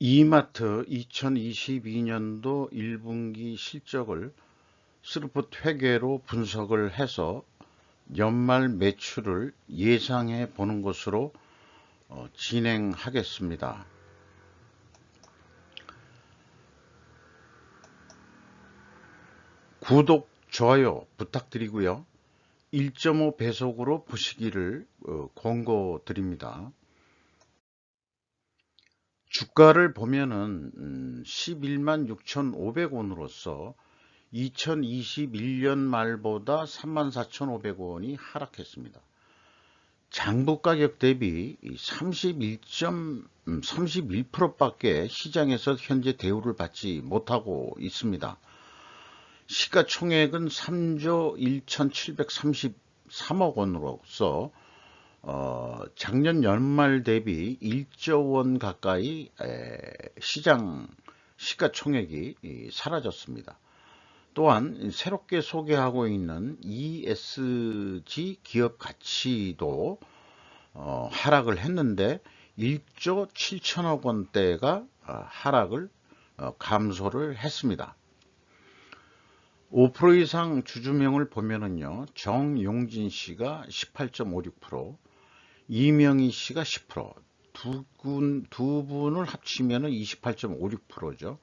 이마트 2022년도 1분기 실적을 스루풋 회계로 분석을 해서 연말 매출을 예상해 보는 것으로 진행하겠습니다. 구독, 좋아요 부탁드리고요. 1.5 배속으로 보시기를 권고드립니다. 주가를 보면은 11만 6,500원으로서 2021년 말보다 34,500원이 하락했습니다. 장부 가격 대비 31%밖에 시장에서 현재 대우를 받지 못하고 있습니다. 시가총액은 3조 1,733억 원으로서 작년 연말 대비 1조 원 가까이 시장 시가총액이 사라졌습니다. 또한 새롭게 소개하고 있는 ESG 기업 가치도 하락을 했는데 1조 7천억 원대가 하락을 감소를 했습니다. 5% 이상 주주명을 보면은요, 정용진 씨가 18.56%, 이명희 씨가 10%, 두 분을 합치면은 28.56%죠.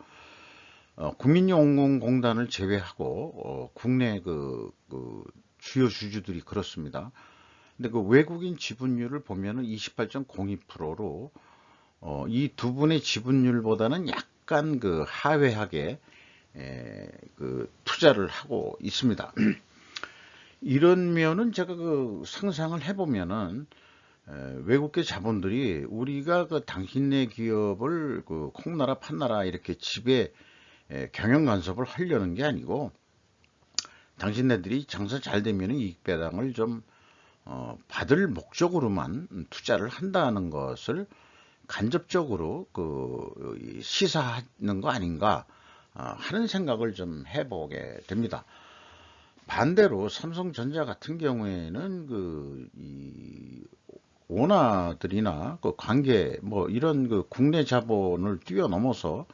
국민연금공단을 제외하고 국내 그 주요 주주들이 그렇습니다. 근데 그 외국인 지분율을 보면은 28.02%로 이 두 분의 지분율보다는 약간 그 하회하게 그 투자를 하고 있습니다. 이런면은 제가 그 상상을 해보면은 외국계 자본들이 우리가 그 당신네 기업을 그 콩나라 판나라 이렇게 집에 경영 간섭을 하려는 게 아니고 당신네들이 장사 잘 되면 이익 배당을 좀 받을 목적으로만 투자를 한다는 것을 간접적으로 그 시사하는 거 아닌가 하는 생각을 좀 해보게 됩니다. 반대로 삼성전자 같은 경우에는 이 오나들이나 그 관계 뭐 이런 그 국내 자본을 뛰어넘어서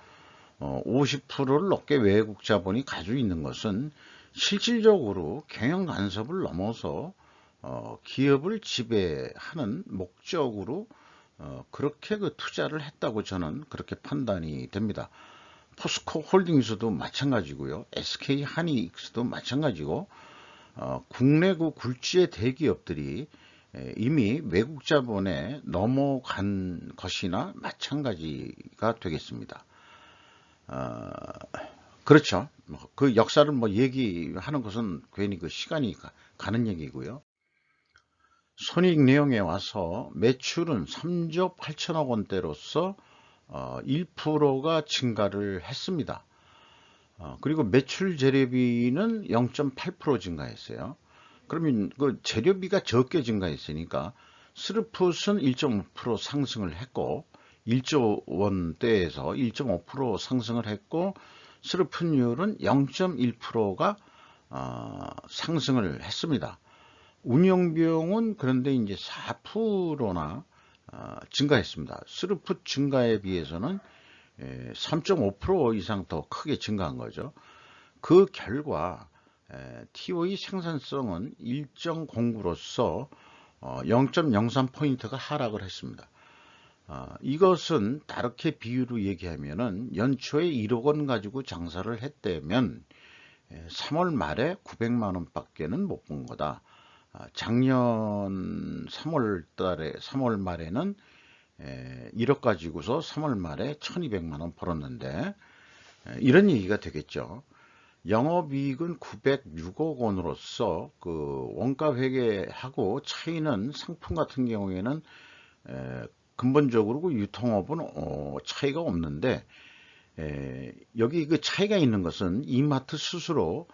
50%를 넘게 외국 자본이 가지고 있는 것은 실질적으로 경영 간섭을 넘어서 기업을 지배하는 목적으로 그렇게 그 투자를 했다고 저는 그렇게 판단이 됩니다. 포스코 홀딩스도 마찬가지고요. SK 하이닉스도 마찬가지고 국내 그 굴지의 대기업들이 이미 외국 자본에 넘어간 것이나 마찬가지가 되겠습니다. 그렇죠. 그 역사를 뭐 얘기하는 것은 괜히 그 시간이 가는 얘기고요. 손익 내용에 와서 매출은 3조 8천억 원대로서 1%가 증가를 했습니다. 그리고 매출 재료비는 0.8% 증가했어요. 그러면 그 재료비가 적게 증가했으니까 스르풋은 1.5% 상승을 했고 1조 원대에서 1.5% 상승을 했고 스르풋율은 0.1%가 상승을 했습니다. 운영비용은 그런데 이제 4%나 증가했습니다. 스루풋 증가에 비해서는 3.5% 이상 더 크게 증가한 거죠. 그 결과 TOE 생산성은 일정 공구로서 0.03포인트가 하락을 했습니다. 이것은 다르게 비유로 얘기하면은 연초에 1억 원 가지고 장사를 했다면 3월 말에 900만 원밖에는 못 본 거다. 작년 3월 말에는 1억 가지고서 3월 말에 1200만 원 벌었는데 이런 얘기가 되겠죠. 영업이익은 906억 원으로서 그 원가 회계하고 차이는 상품 같은 경우에는 근본적으로 그 유통업은 차이가 없는데 여기 그 차이가 있는 것은 이마트 스스로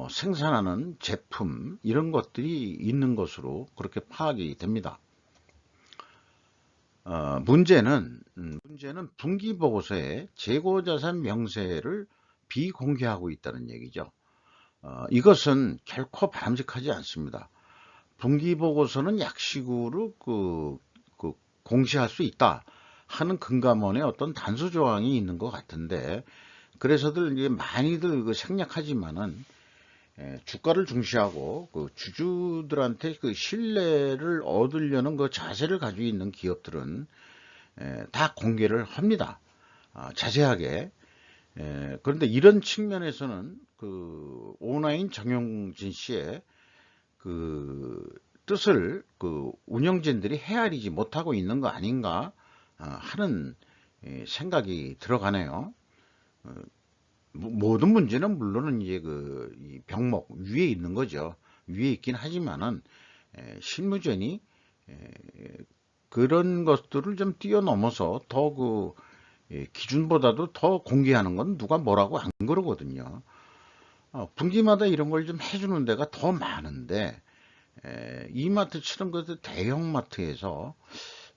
생산하는 제품 이런 것들이 있는 것으로 그렇게 파악이 됩니다. 문제는 분기 보고서에 재고자산 명세를 비공개하고 있다는 얘기죠. 이것은 결코 바람직하지 않습니다. 분기 보고서는 약식으로 그 공시할 수 있다. 하는 금감원의 어떤 단수 조항이 있는 것 같은데, 그래서들 이제 많이들 그 생략하지만은 주가를 중시하고 그 주주들한테 그 신뢰를 얻으려는 그 자세를 가지고 있는 기업들은 다 공개를 합니다. 자세하게. 그런데 이런 측면에서는 그 오나인 정용진 씨의 그 뜻을 그 운영진들이 헤아리지 못하고 있는 거 아닌가 하는 생각이 들어가네요. 모든 문제는 물론은 이제 이 병목 위에 있는 거죠. 위에 있긴 하지만은 실무진이 그런 것들을 좀 뛰어넘어서 더 기준보다도 더 공개하는 건 누가 뭐라고 안 그러거든요. 분기마다 이런 걸 좀 해주는 데가 더 많은데 이마트처럼 그 대형마트에서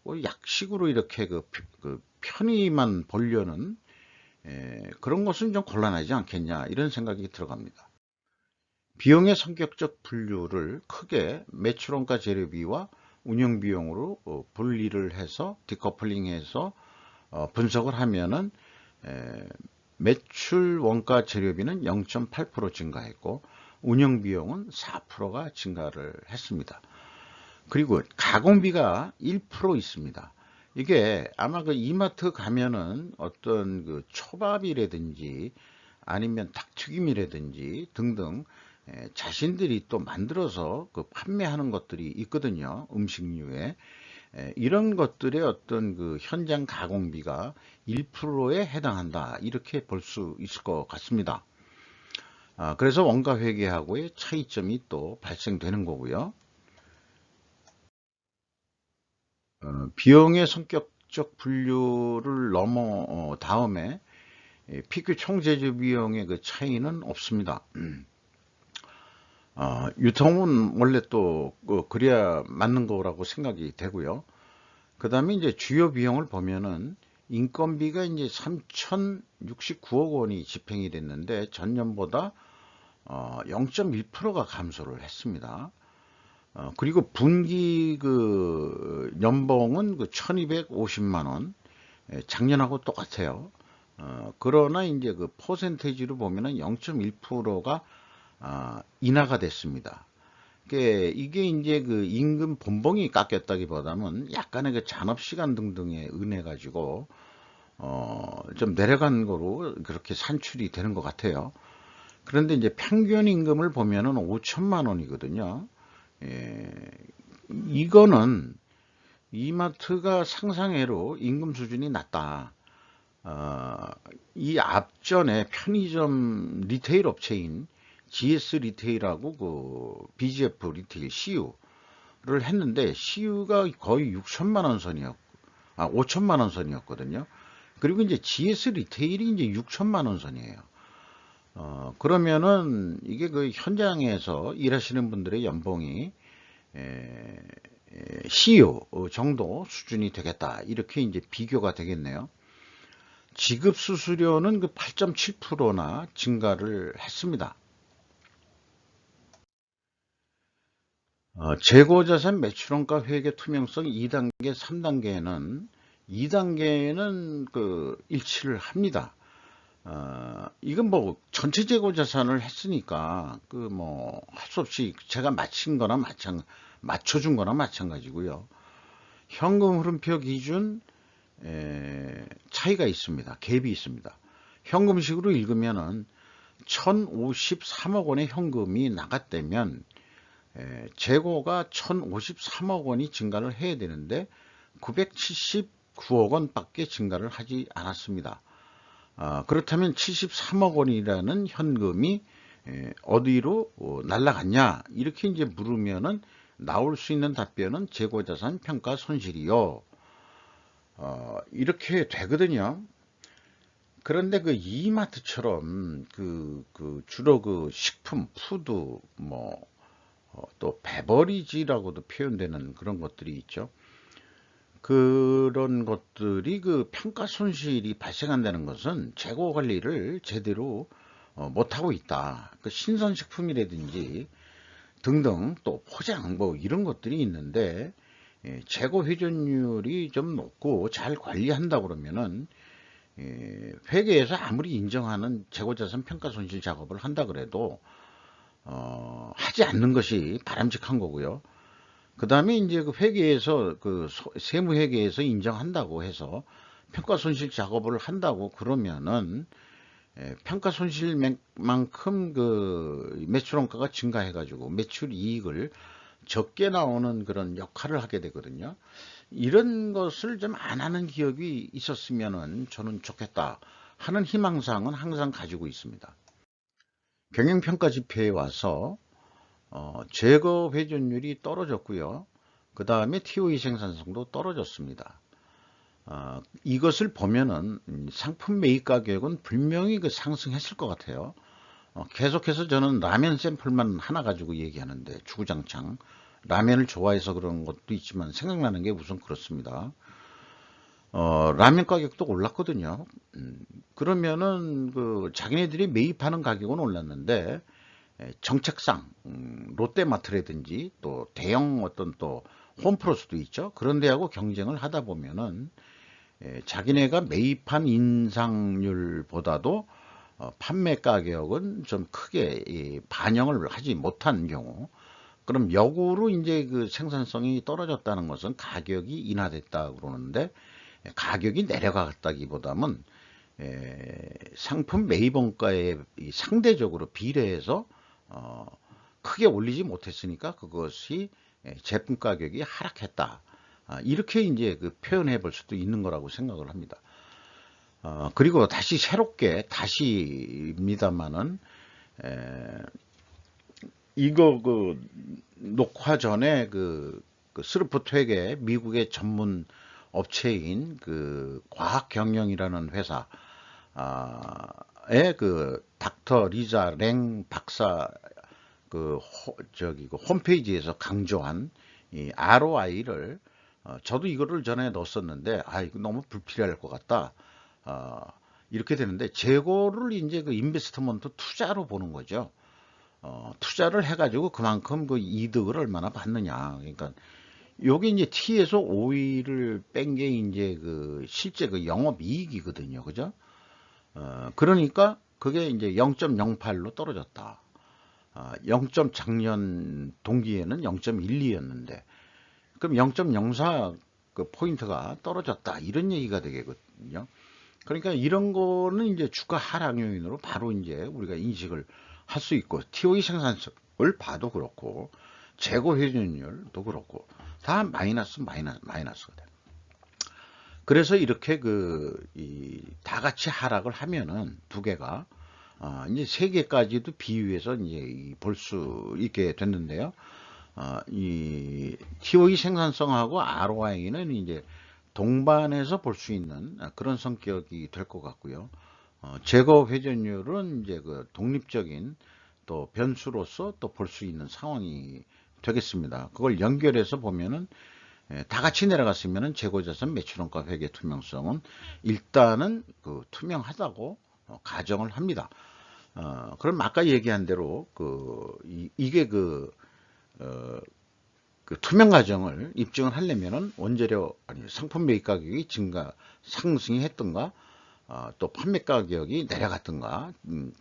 뭐 약식으로 이렇게 그 편의만 보려는 그런 것은 좀 곤란하지 않겠냐 이런 생각이 들어갑니다. 비용의 성격적 분류를 크게 매출원가 재료비와 운영비용으로 분리를 해서 디커플링해서 분석을 하면은 매출 원가 재료비는 0.8% 증가했고 운영비용은 4%가 증가를 했습니다. 그리고 가공비가 1% 있습니다. 이게 아마 그 이마트 가면은 어떤 그 초밥이라든지 아니면 닭튀김이라든지 등등 자신들이 또 만들어서 그 판매하는 것들이 있거든요. 음식류에. 이런 것들의 어떤 그 현장 가공비가 1%에 해당한다. 이렇게 볼 수 있을 것 같습니다. 그래서 원가 회계하고의 차이점이 또 발생되는 거고요. 비용의 성격적 분류를 넘어 다음에 PQ 총제조 비용의 그 차이는 없습니다. 유통은 원래 또 그래야 맞는 거라고 생각이 되고요. 그 다음에 이제 주요 비용을 보면은 인건비가 이제 3,069억 원이 집행이 됐는데 전년보다 0.1%가 감소를 했습니다. 그리고 분기 그 연봉은 그 1,250만 원, 작년하고 똑같아요. 그러나 이제 그 퍼센테이지로 보면은 0.1%가 인하가 됐습니다. 이게 이제 그 임금 본봉이 깎였다기보다는 약간의 그 잔업시간 등등에 은해 가지고 좀 내려간 거로 그렇게 산출이 되는 것 같아요. 그런데 이제 평균 임금을 보면은 5천만 원이거든요. 이거는 이마트가 상상외로 임금 수준이 낮다. 이 앞전에 편의점 리테일 업체인 GS 리테일하고 그 BGF 리테일 CU를 했는데 CU가 거의 6천만 원 선이었고, 5천만 원 선이었거든요. 그리고 이제 GS 리테일이 이제 6천만 원 선이에요. 그러면은 이게 그 현장에서 일하시는 분들의 연봉이 CEO 정도 수준이 되겠다. 이렇게 이제 비교가 되겠네요. 지급 수수료는 그 8.7%나 증가를 했습니다. 재고자산 매출원가 회계 투명성 2단계, 3단계는 2단계는 그 일치를 합니다. 이건 뭐 전체 재고자산을 했으니까 그 뭐 할 수 없이 제가 맞춰준 거나 마찬가지고요. 현금 흐름표 기준 차이가 있습니다. 갭이 있습니다. 현금식으로 읽으면은 1,053억 원의 현금이 나갔다면 재고가 1,053억 원이 증가를 해야 되는데 979억 원밖에 증가를 하지 않았습니다. 그렇다면 73억 원이라는 현금이 어디로 날아갔냐 이렇게 이제 물으면은 나올 수 있는 답변은 재고자산 평가 손실이요. 이렇게 되거든요. 그런데 그 이마트처럼 주로 그 식품, 푸드, 뭐 또 베버리지라고도 표현되는 그런 것들이 있죠. 그런 것들이 그 평가 손실이 발생한다는 것은 재고 관리를 제대로 못하고 있다. 그 신선식품이라든지 등등 또 포장 뭐 이런 것들이 있는데 재고 회전율이 좀 높고 잘 관리한다 그러면은 회계에서 아무리 인정하는 재고자산 평가 손실 작업을 한다 그래도 하지 않는 것이 바람직한 거고요. 그 다음에 이제 그 회계에서 그 세무회계에서 인정한다고 해서 평가 손실 작업을 한다고 그러면은 평가 손실만큼 그 매출원가가 증가해 가지고 매출 이익을 적게 나오는 그런 역할을 하게 되거든요. 이런 것을 좀 안 하는 기업이 있었으면은 저는 좋겠다 하는 희망사항은 항상 가지고 있습니다. 경영평가 지표에 와서 제거 회전율이 떨어졌고요. 그 다음에 TOE 생산성도 떨어졌습니다. 이것을 보면은 상품 매입 가격은 분명히 그 상승했을 것 같아요. 계속해서 저는 라면 샘플만 하나 가지고 얘기하는데 주구장창 라면을 좋아해서 그런 것도 있지만 생각나는 게 우선 그렇습니다. 라면 가격도 올랐거든요. 그러면은 그 자기네들이 매입하는 가격은 올랐는데 정책상 롯데마트라든지 또 대형 어떤 또 홈플러스도 있죠. 그런 데하고 경쟁을 하다 보면은 자기네가 매입한 인상률보다도 판매 가격은 좀 크게 반영을 하지 못한 경우, 그럼 역으로 이제 그 생산성이 떨어졌다는 것은 가격이 인하됐다 그러는데, 가격이 내려갔다기보다는 상품 매입원가에 상대적으로 비례해서 크게 올리지 못했으니까 그것이 제품 가격이 하락했다. 이렇게 이제 그 표현해 볼 수도 있는 거라고 생각을 합니다. 그리고 다시 새롭게 다시입니다만은 이거 그 녹화 전에 그 스루프트회계 미국의 전문 업체인 그 과학경영이라는 회사의 그 닥터 리자 랭 박사 그 홈페이지에서 강조한 이 ROI를 저도 이거를 전에 넣었었는데 이거 너무 불필요할 것 같다. 이렇게 되는데 재고를 이제 그 인베스트먼트 투자로 보는 거죠. 투자를 해가지고 그만큼 그 이득을 얼마나 받느냐. 그러니까 여기 이제 T에서 OE를 뺀 게 이제 그 실제 그 영업 이익이거든요. 그죠? 그러니까 그게 이제 0.08로 떨어졌다. 0. 작년 동기에는 0.12였는데 그럼 0.04 그 포인트가 떨어졌다. 이런 얘기가 되겠거든요. 그러니까 이런 거는 이제 주가 하락 요인으로 바로 이제 우리가 인식을 할 수 있고, TOE 생산성을 봐도 그렇고, 재고 회전율도 그렇고, 다 마이너스거든. 그래서 이렇게 다 같이 하락을 하면은 두 개가, 이제 세 개까지도 비유해서 이제 볼 수 있게 됐는데요. 이 TOE 생산성하고 ROI는 이제 동반해서 볼 수 있는 그런 성격이 될 것 같고요. 제거 회전율은 이제 그 독립적인 또 변수로서 또 볼 수 있는 상황이 되겠습니다. 그걸 연결해서 보면은 다 같이 내려갔으면은 재고자산 매출원가 회계 투명성은 일단은 그 투명하다고 가정을 합니다. 그럼 아까 얘기한 대로 이게 그 투명 과정을 입증을 하려면은 원재료 상품 매입 가격이 상승이 했던가 또 판매 가격이 내려갔던가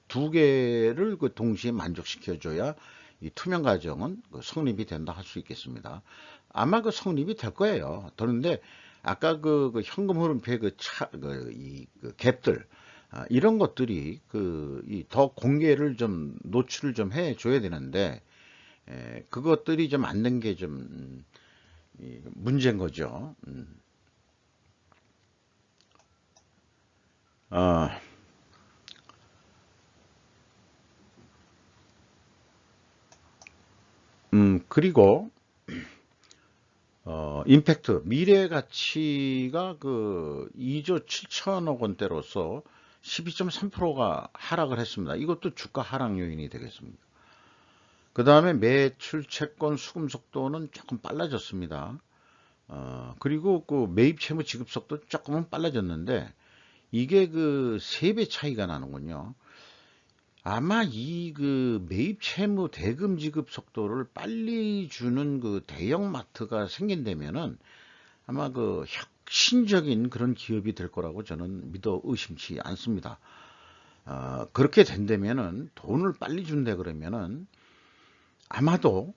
두 개를 그 동시에 만족시켜줘야 이 투명 과정은 성립이 된다 할 수 있겠습니다. 아마 그 성립이 될 거예요. 그런데 아까 그 현금 흐름표의 이 갭들 이런 것들이 더 공개를 좀 노출을 좀 해줘야 되는데 그것들이 좀 안 된 게 좀 문제인 거죠. 그리고 임팩트 미래 가치가 그 2조 7천억 원대로서 12.3%가 하락을 했습니다. 이것도 주가 하락 요인이 되겠습니다. 그 다음에 매출 채권 수금 속도는 조금 빨라졌습니다. 그리고 그 매입 채무 지급 속도 조금은 빨라졌는데 이게 그 3배 차이가 나는군요. 아마 이 그 매입 채무 대금 지급 속도를 빨리 주는 그 대형 마트가 생긴다면은 아마 그 혁신적인 그런 기업이 될 거라고 저는 믿어 의심치 않습니다. 그렇게 된다면은 돈을 빨리 준다 그러면은 아마도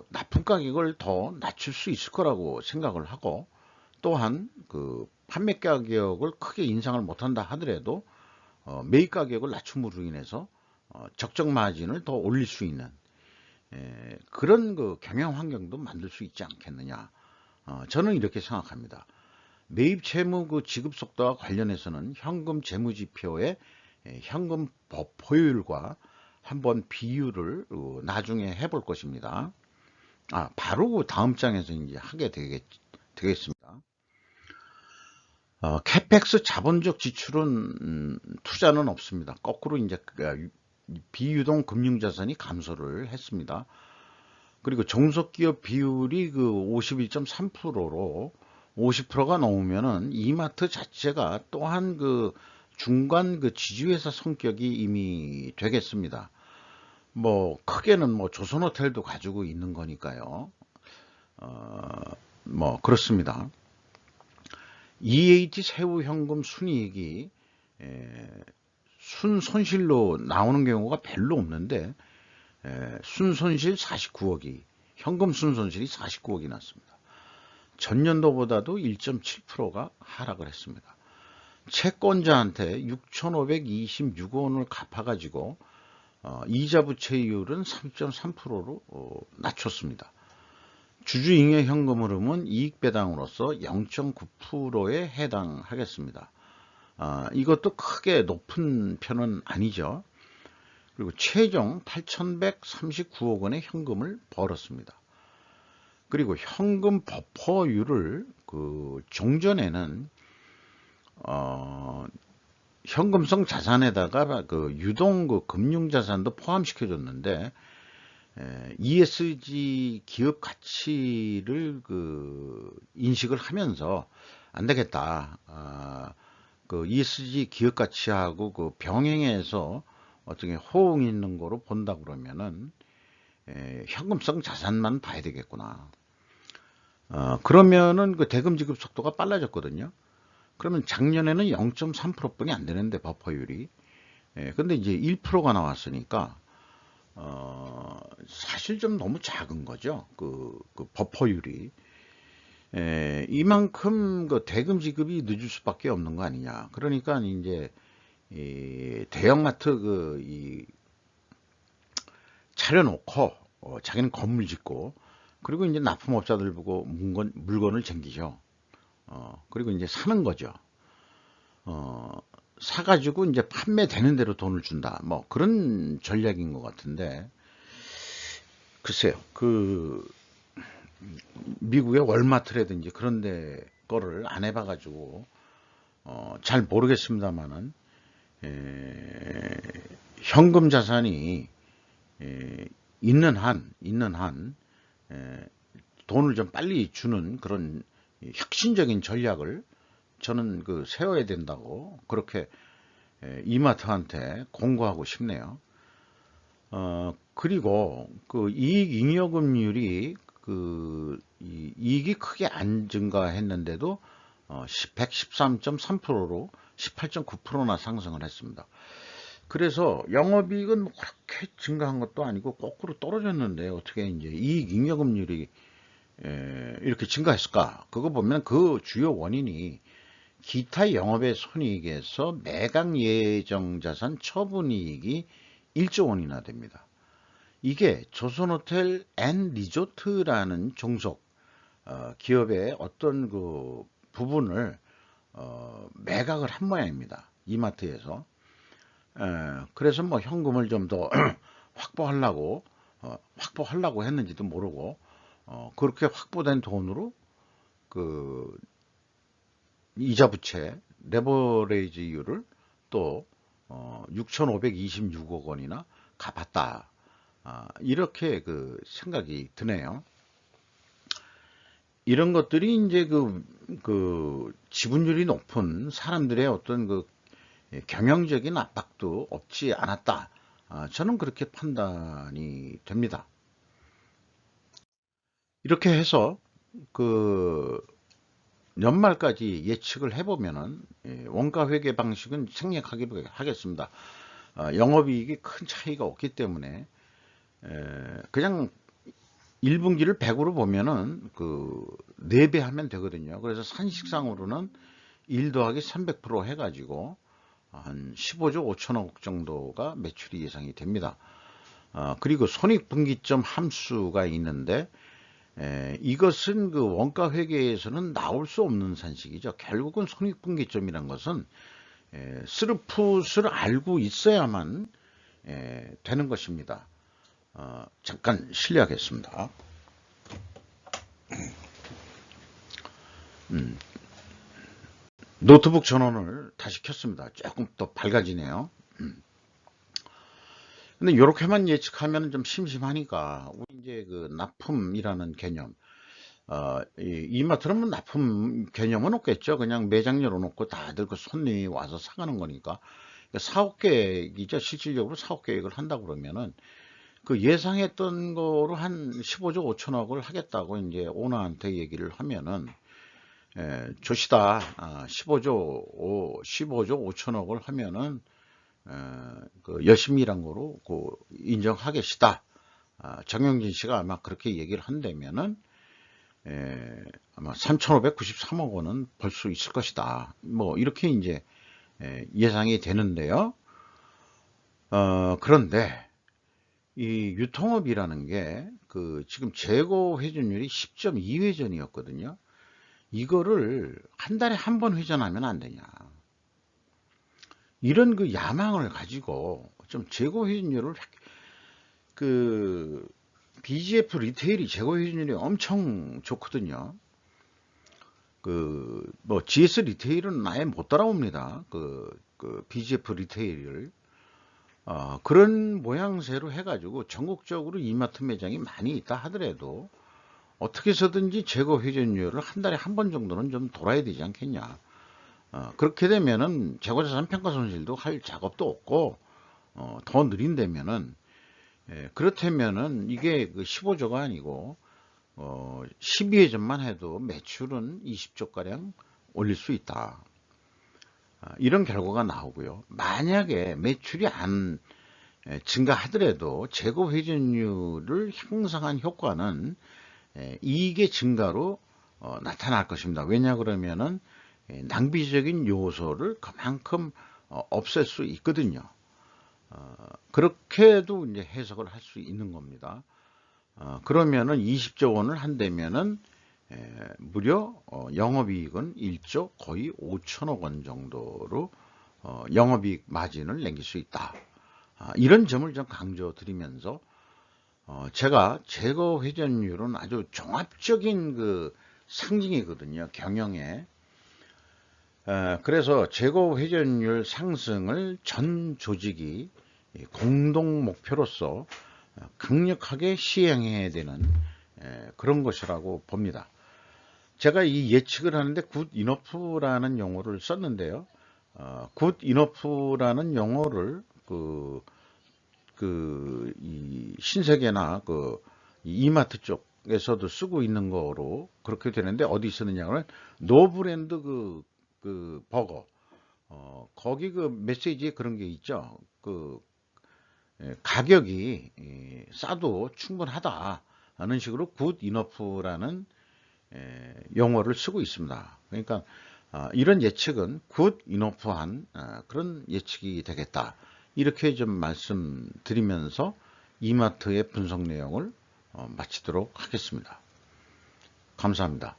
납품 가격을 더 낮출 수 있을 거라고 생각을 하고, 또한 그 판매 가격을 크게 인상을 못한다 하더라도 매입 가격을 낮춤으로 인해서 적정 마진을 더 올릴 수 있는 그런 그 경영 환경도 만들 수 있지 않겠느냐. 저는 이렇게 생각합니다. 매입 채무 그 지급 속도와 관련해서는 현금 재무지표의 현금 보유율과 한번 비율을 나중에 해볼 것입니다. 바로 그 다음 장에서 이제 하게 되겠습니다. 캐펙스 자본적 지출은 투자는 없습니다. 거꾸로 이제 비유동 금융자산이 감소를 했습니다. 그리고 종속기업 비율이 그 51.3%로 50%가 넘으면은 이마트 자체가 또한 그 중간 그 지주회사 성격이 이미 되겠습니다. 뭐 크게는 뭐 조선호텔도 가지고 있는 거니까요. 뭐 그렇습니다. EAT 세후 현금 순이익이 순손실로 나오는 경우가 별로 없는데 순손실 49억이, 현금 순손실이 49억이 났습니다. 전년도보다도 1.7%가 하락을 했습니다. 채권자한테 6,526원을 갚아가지고 이자 부채율은 3.3%로 낮췄습니다. 주주잉여 현금 흐름은 이익 배당으로서 0.9%에 해당하겠습니다. 이것도 크게 높은 편은 아니죠. 그리고 최종 8,139억 원의 현금을 벌었습니다. 그리고 현금 버퍼율을 그 종전에는 현금성 자산에다가 그 유동 그 금융자산도 포함시켜줬는데 ESG 기업 가치를 그 인식을 하면서 안 되겠다. 그 ESG 기업 가치하고 그 병행해서 어떻게 호응 있는 거로 본다 그러면은 현금성 자산만 봐야 되겠구나. 그러면은 그 대금 지급 속도가 빨라졌거든요. 그러면 작년에는 0.3%뿐이 안 되는데 버퍼율이. 근데 이제 1%가 나왔으니까 사실 좀 너무 작은 거죠. 그 버퍼율이. 이만큼 그 대금 지급이 늦을 수밖에 없는 거 아니냐. 그러니까 이제 이 대형마트 차려놓고 자기는 건물 짓고, 그리고 이제 납품업자들 보고 물건을 챙기죠. 그리고 이제 사는 거죠. 사가지고 이제 판매되는 대로 돈을 준다. 뭐 그런 전략인 것 같은데, 글쎄요. 그 미국의 월마트라든지 그런 데 거를 안 해봐가지고 잘 모르겠습니다만은 현금 자산이 있는 한 돈을 좀 빨리 주는 그런 혁신적인 전략을 저는 그 세워야 된다고 그렇게 이마트한테 공고하고 싶네요. 그리고 그 이익 잉여금률이 그 이익이 크게 안 증가했는데도 113.3%로 18.9%나 상승을 했습니다. 그래서 영업이익은 뭐 그렇게 증가한 것도 아니고 거꾸로 떨어졌는데 어떻게 이제 이익 잉여금률이 이렇게 증가했을까? 그거 보면 그 주요 원인이 기타 영업의 손익에서 매각 예정 자산 처분이익이 1조 원이나 됩니다. 이게 조선호텔 앤 리조트라는 종속 기업의 어떤 그 부분을 매각을 한 모양입니다. 이마트에서. 그래서 뭐 현금을 좀 더 확보하려고 했는지도 모르고 그렇게 확보된 돈으로 그 이자 부채 레버레이지율을 또 6,526억 원이나 갚았다. 이렇게 그 생각이 드네요. 이런 것들이 이제 그 지분율이 높은 사람들의 어떤 그 경영적인 압박도 없지 않았다. 저는 그렇게 판단이 됩니다. 이렇게 해서 그 연말까지 예측을 해보면은 원가 회계 방식은 생략하기로 하겠습니다. 영업이익이 큰 차이가 없기 때문에 그냥 1분기를 100으로 보면은 그 4배 하면 되거든요. 그래서 산식상으로는 1 더하기 300% 해가지고 한 15조 5천억 정도가 매출이 예상이 됩니다. 그리고 손익분기점 함수가 있는데 이것은 그 원가 회계에서는 나올 수 없는 산식이죠. 결국은 손익분기점이란 것은 스루풋을 알고 있어야만 되는 것입니다. 잠깐 실례하겠습니다. 노트북 전원을 다시 켰습니다. 조금 더 밝아지네요. 근데 이렇게만 예측하면 좀 심심하니까 우리 이제 그 납품이라는 개념, 이마트는 뭐 납품 개념은 없겠죠. 그냥 매장 열어놓고 다들 그 손님이 와서 사가는 거니까. 사업 계획이죠. 실질적으로 사업 계획을 한다 그러면은 그 예상했던 거로 한 15조 5천억을 하겠다고 이제 오너한테 얘기를 하면은 조시다 15조 5천억을 하면은 그 열심히 일한 거로 그 인정하겠시다. 정영진 씨가 아마 그렇게 얘기를 한다면은 아마 3,593억 원은 벌 수 있을 것이다. 뭐 이렇게 이제 예상이 되는데요. 그런데 이 유통업이라는 게 그 지금 재고 회전율이 10.2회전이었거든요. 이거를 한 달에 한 번 회전하면 안 되냐. 이런 그 야망을 가지고 좀 재고 회전율을 그 BGF 리테일이 재고 회전율이 엄청 좋거든요. 그 뭐 GS 리테일은 아예 못 따라옵니다. 그 BGF 리테일을 그런 모양새로 해가지고 전국적으로 이마트 매장이 많이 있다 하더라도 어떻게 해서든지 재고 회전율을 한 달에 한 번 정도는 좀 돌아야 되지 않겠냐. 그렇게 되면은 재고자산 평가 손실도 할 작업도 없고 더 느린다면은 그렇다면은 이게 그 15조가 아니고 12회전만 해도 매출은 20조 가량 올릴 수 있다. 이런 결과가 나오고요. 만약에 매출이 안 증가하더라도 재고 회전율을 향상한 효과는 이익의 증가로 나타날 것입니다. 왜냐 그러면은 낭비적인 요소를 그만큼 없앨 수 있거든요. 그렇게도 이제 해석을 할 수 있는 겁니다. 그러면은 20조 원을 한다면은 무려 영업이익은 1조 거의 5천억 원 정도로 영업이익 마진을 남길 수 있다. 이런 점을 좀 강조드리면서 제가 재고 회전율은 아주 종합적인 그 상징이거든요. 경영에. 그래서 재고 회전율 상승을 전 조직이 공동 목표로서 강력하게 시행해야 되는 그런 것이라고 봅니다. 제가 이 예측을 하는데 굿 이너프라는 용어를 썼는데요. 굿 이너프라는 용어를 이 신세계나 이마트 쪽에서도 쓰고 있는 거로 그렇게 되는데 어디 쓰느냐면 노브랜드 그 버거 거기 그 메시지에 그런 게 있죠. 가격이 싸도 충분하다 하는 식으로 굿 이너프라는 용어를 쓰고 있습니다. 그러니까 이런 예측은 굿 이너프한 그런 예측이 되겠다. 이렇게 좀 말씀드리면서 이마트의 분석 내용을 마치도록 하겠습니다. 감사합니다.